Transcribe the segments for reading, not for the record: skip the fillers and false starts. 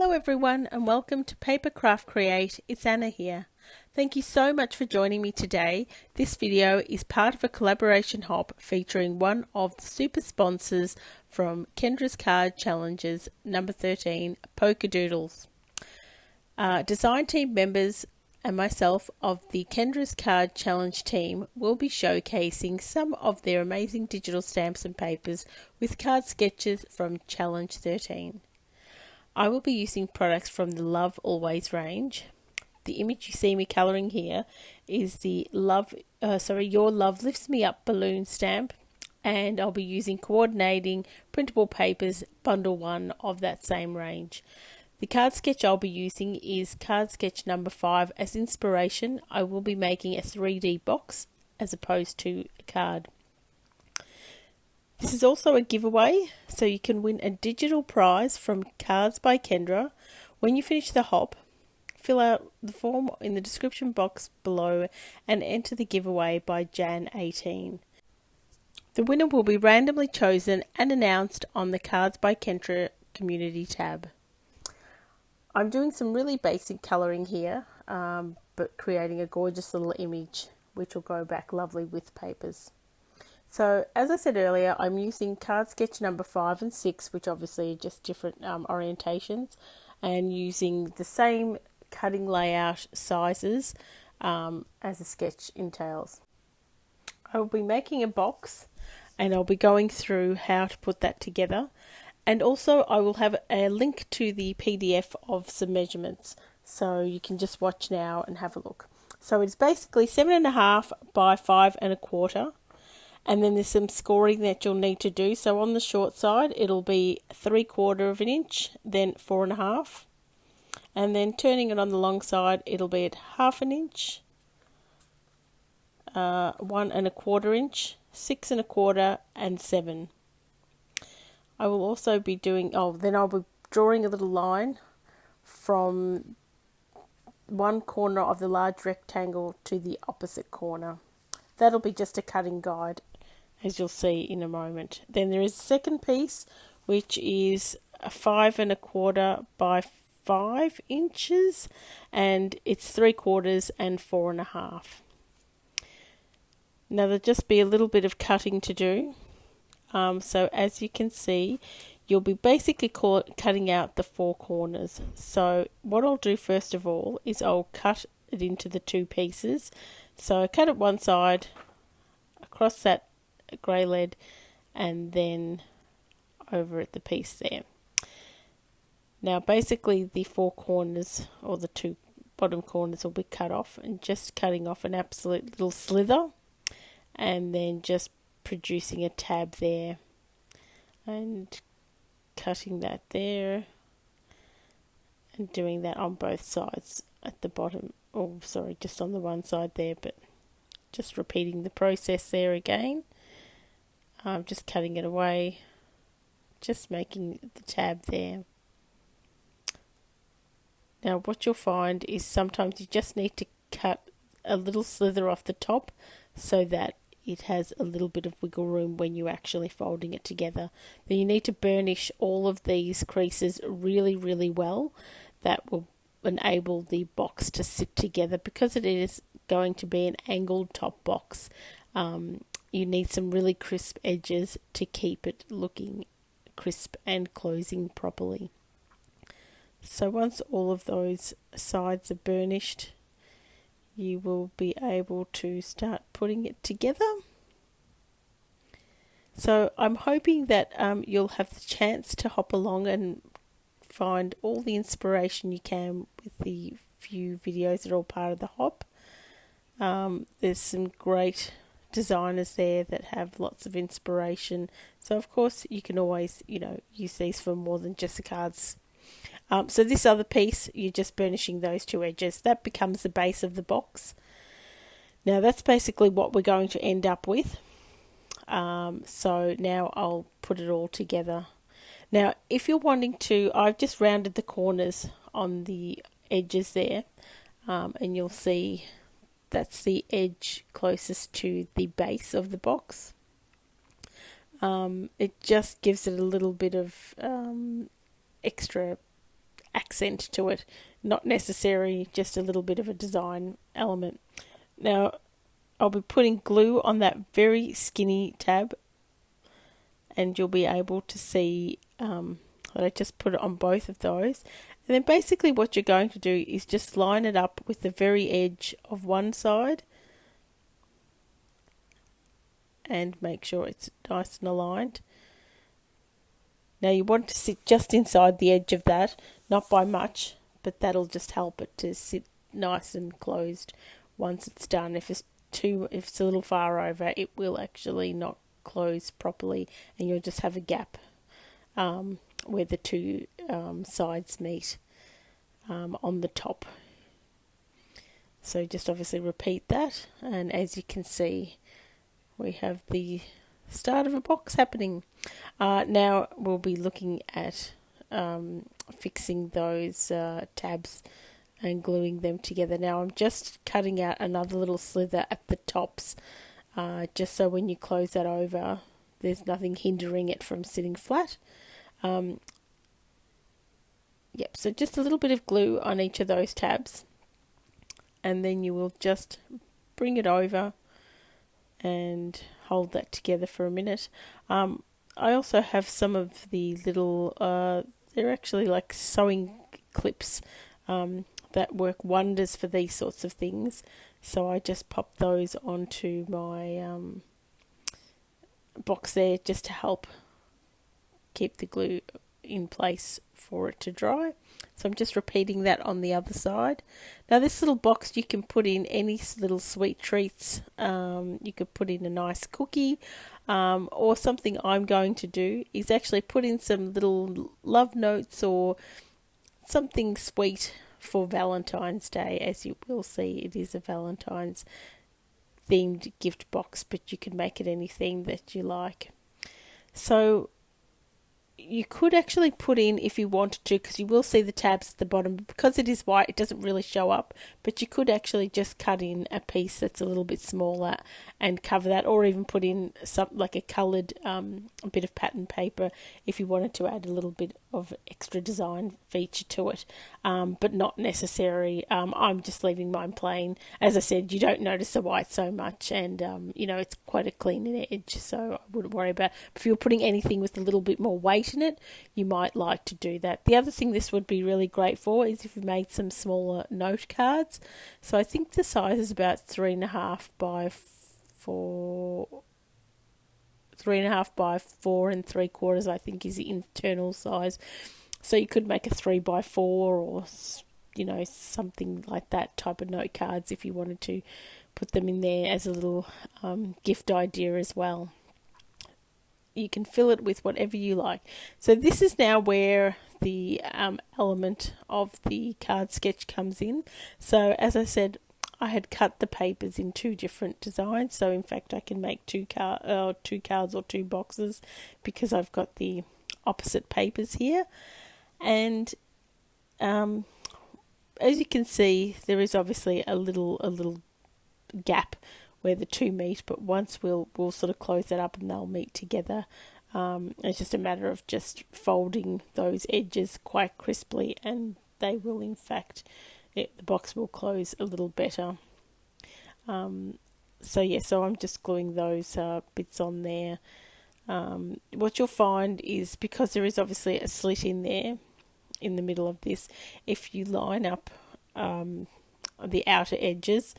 Hello everyone and welcome to Papercraft Create. It's Anna here. Thank you so much for joining me today. This video is part of a collaboration hop featuring one of the super sponsors from Kendra's Card Challenges number 13, Polkadoodles. Design team members and myself of the Kendra's Card Challenge team will be showcasing some of their amazing digital stamps and papers with card sketches from Challenge 13. I will be using products from the Love Always range. The image you see me colouring here is the Your Love Lifts Me Up balloon stamp, and I'll be using coordinating printable papers bundle 1 of that same range. The card sketch I'll be using is card sketch number 5 as inspiration. I will be making a 3D box as opposed to a card. This is also a giveaway, so you can win a digital prize from Cards by Kendra. When you finish the hop, fill out the form in the description box below and enter the giveaway by Jan 18. The winner will be randomly chosen and announced on the Cards by Kendra community tab. I'm doing some really basic colouring here, but creating a gorgeous little image which will go back lovely with papers. So as I said earlier, I'm using card sketch number 5 and 6, which obviously are just different orientations, and using the same cutting layout sizes as the sketch entails. I will be making a box and I'll be going through how to put that together. And also I will have a link to the PDF of some measurements, so you can just watch now and have a look. So it's basically 7.5 by 5 1/4, and then there's some scoring that you'll need to do. So on the short side it'll be 3/4 of an inch, then 4.5, and then turning it on the long side it'll be at 1/2 inch, 1 1/4 inch, 6 1/4, and 7. I will also be doing, then I'll be drawing a little line from one corner of the large rectangle to the opposite corner. That'll be just a cutting guide, as you'll see in a moment. Then there is a second piece, which is a 5 1/4 by 5 inches, and it's 3/4 and 4.5. Now there'll just be a little bit of cutting to do. So as you can see, you'll be basically cutting out the 4 corners. So what I'll do first of all is I'll cut it into the 2 pieces. So I cut it one side across that grey lead and then over at the piece there. Now basically the 4 corners, or the 2 bottom corners, will be cut off, and just cutting off an absolute little slither and then just producing a tab there and cutting that there and doing that on both sides at the bottom, just on the one side there, but just repeating the process there again. Just cutting it away, just making the tab there. Now what you'll find is sometimes you just need to cut a little slither off the top so that it has a little bit of wiggle room when you're actually folding it together. Then you need to burnish all of these creases really, really well. That will enable the box to sit together, because it is going to be an angled top box. You need some really crisp edges to keep it looking crisp and closing properly. So once all of those sides are burnished, you will be able to start putting it together. So I'm hoping that you'll have the chance to hop along and find all the inspiration you can with the few videos that are all part of the hop. There's some great designers there that have lots of inspiration. So of course you can always, use these for more than just the cards. So this other piece, you're just burnishing those 2 edges. That becomes the base of the box. Now that's basically what we're going to end up with. So now I'll put it all together. Now if you're wanting to, I've just rounded the corners on the edges there, and you'll see that's the edge closest to the base of the box. It just gives it a little bit of extra accent to it, not necessarily just a little bit of a design element. Now I'll be putting glue on that very skinny tab, and you'll be able to see that I just put it on both of those. And then basically what you're going to do is just line it up with the very edge of one side and make sure it's nice and aligned. Now you want to sit just inside the edge of that, not by much, but that'll just help it to sit nice and closed once it's done. If it's a little far over, it will actually not close properly, and you'll just have a gap where the two sides meet on the top. So just obviously repeat that, and as you can see, we have the start of a box happening. Now we'll be looking at fixing those tabs and gluing them together. Now I'm just cutting out another little slither at the tops, just so when you close that over, there's nothing hindering it from sitting flat. Yep, so just a little bit of glue on each of those tabs, and then you will just bring it over and hold that together for a minute. I also have some of the little, they're actually like sewing clips that work wonders for these sorts of things. So I just pop those onto my box there just to help keep the glue in place for it to dry. So I'm just repeating that on the other side. Now this little box, you can put in any little sweet treats. You could put in a nice cookie, or something I'm going to do is actually put in some little love notes or something sweet for Valentine's Day. As you will see, it is a Valentine's themed gift box, but you can make it any theme that you like. So you could actually put in, if you wanted to, because you will see the tabs at the bottom, because it is white it doesn't really show up, but you could actually just cut in a piece that's a little bit smaller and cover that, or even put in some like a coloured a bit of pattern paper if you wanted to add a little bit of extra design feature to it, but not necessary. I'm just leaving mine plain. As I said, you don't notice the white so much, and it's quite a clean edge, so I wouldn't worry about it. If you're putting anything with a little bit more weight in it, you might like to do that. The other thing this would be really great for is if you made some smaller note cards. So I think the size is about 3.5 by 4 and 3/4, I think, is the internal size. So you could make a 3 by 4 or something like that type of note cards if you wanted to put them in there as a little gift idea as well. You can fill it with whatever you like. So this is now where the element of the card sketch comes in. So as I said, I had cut the papers in 2 different designs. So in fact, I can make 2 cards or 2 boxes because I've got the opposite papers here. And as you can see, there is obviously a little gap where the 2 meet, but once we'll sort of close that up and they'll meet together. It's just a matter of just folding those edges quite crisply, and they will, in fact, the box will close a little better. So I'm just gluing those bits on there. What you'll find is, because there is obviously a slit in there in the middle of this, if you line up the outer edges,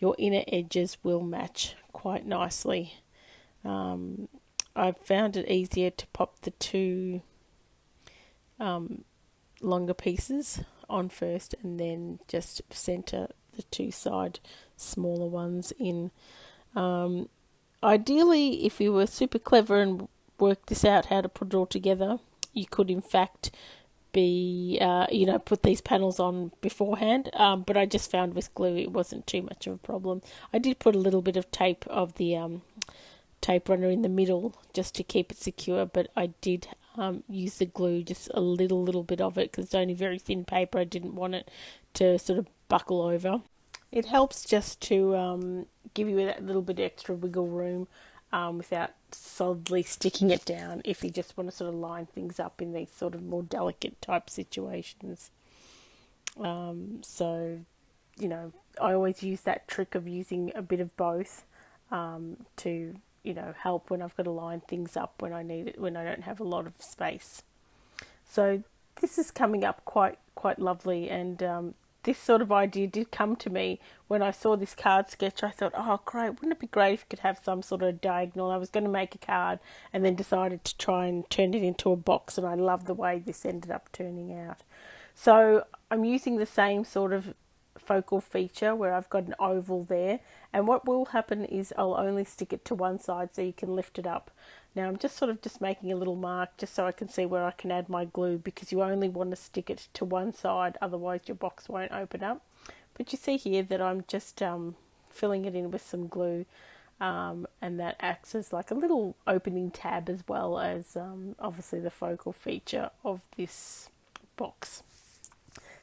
your inner edges will match quite nicely. I've found it easier to pop the 2 longer pieces on first and then just center the 2 side smaller ones in. Ideally, if you were super clever and worked this out how to put it all together, you could in fact put these panels on beforehand, but I just found with glue it wasn't too much of a problem. I did put a little bit of tape of the tape runner in the middle just to keep it secure, but I did use the glue, just a little bit of it, because it's only very thin paper. I didn't want it to sort of buckle over. It helps just to give you that little bit extra wiggle room without solidly sticking it down, if you just want to sort of line things up in these sort of more delicate type situations. So, you know, I always use that trick of using a bit of both to, you know, help when I've got to line things up when I need it, when I don't have a lot of space. So this is coming up quite lovely, and this sort of idea did come to me when I saw this card sketch. I thought, oh great, wouldn't it be great if it could have some sort of diagonal? I was going to make a card and then decided to try and turn it into a box, and I love the way this ended up turning out. So I'm using the same sort of focal feature where I've got an oval there, and what will happen is I'll only stick it to one side so you can lift it up. Now I'm just making a little mark just so I can see where I can add my glue, because you only want to stick it to one side, otherwise your box won't open up. But you see here that I'm just filling it in with some glue, and that acts as like a little opening tab, as well as obviously the focal feature of this box.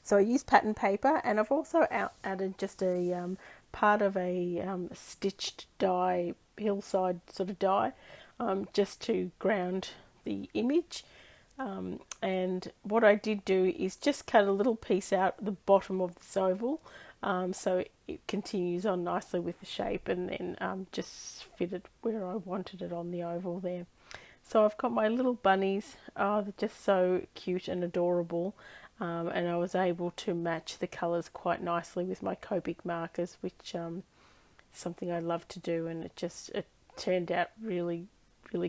So I use pattern paper, and I've also added just a part of a stitched die, hillside sort of die, just to ground the image. And what I did do is just cut a little piece out the bottom of this oval, so it continues on nicely with the shape, and then just fit it where I wanted it on the oval there. So I've got my little bunnies. Oh, they're just so cute and adorable. And I was able to match the colours quite nicely with my Copic markers, which is something I love to do, and it turned out really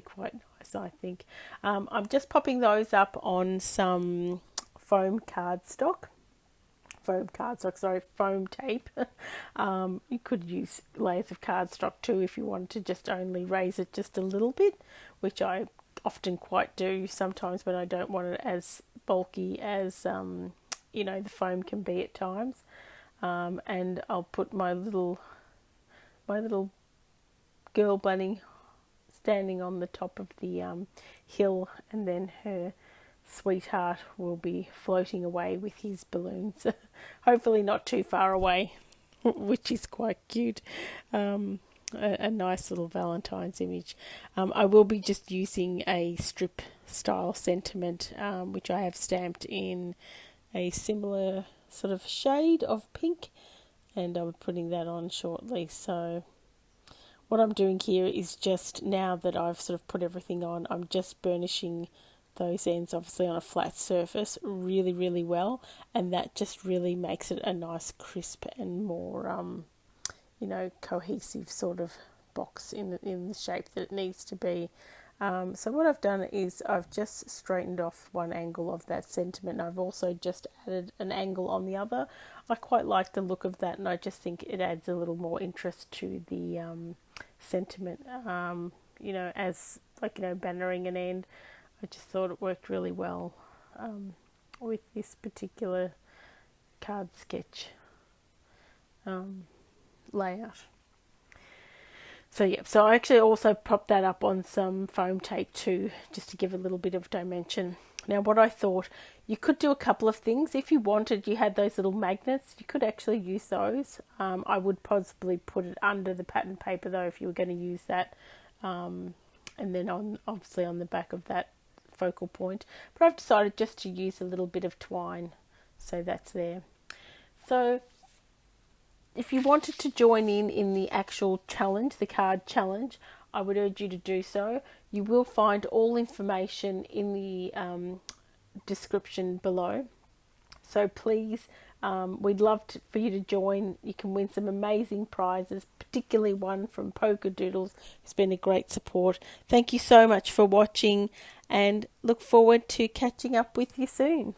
quite nice, I think. I'm just popping those up on some foam tape. You could use layers of cardstock too if you wanted to just only raise it just a little bit, which I often quite do sometimes when I don't want it as bulky as you know, the foam can be at times. And I'll put my little girl bunny standing on the top of the hill, and then her sweetheart will be floating away with his balloons. Hopefully not too far away, which is quite cute. A nice little Valentine's image. I will be just using a strip style sentiment, which I have stamped in a similar sort of shade of pink, and I'll be putting that on shortly. So what I'm doing here is, just now that I've sort of put everything on, I'm just burnishing those ends, obviously on a flat surface, really well, and that just really makes it a nice crisp and more you know, cohesive sort of box in the shape that it needs to be. So what I've done is I've just straightened off one angle of that sentiment, and I've also just added an angle on the other. I quite like the look of that, and I just think it adds a little more interest to the sentiment, you know, as like, you know, bannering an end. I just thought it worked really well with this particular card sketch layout. So yeah, so I actually also propped that up on some foam tape too, just to give a little bit of dimension. Now what I thought, you could do a couple of things. If you wanted, you had those little magnets, you could actually use those. I would possibly put it under the pattern paper though, if you were going to use that, and then obviously on the back of that focal point. But I've decided just to use a little bit of twine, so that's there. So if you wanted to join in the actual challenge, the card challenge, I would urge you to do so. You will find all information in the description below. So please, we'd love for you to join. You can win some amazing prizes, particularly one from Polkadoodles, who's been a great support. Thank you so much for watching, and look forward to catching up with you soon.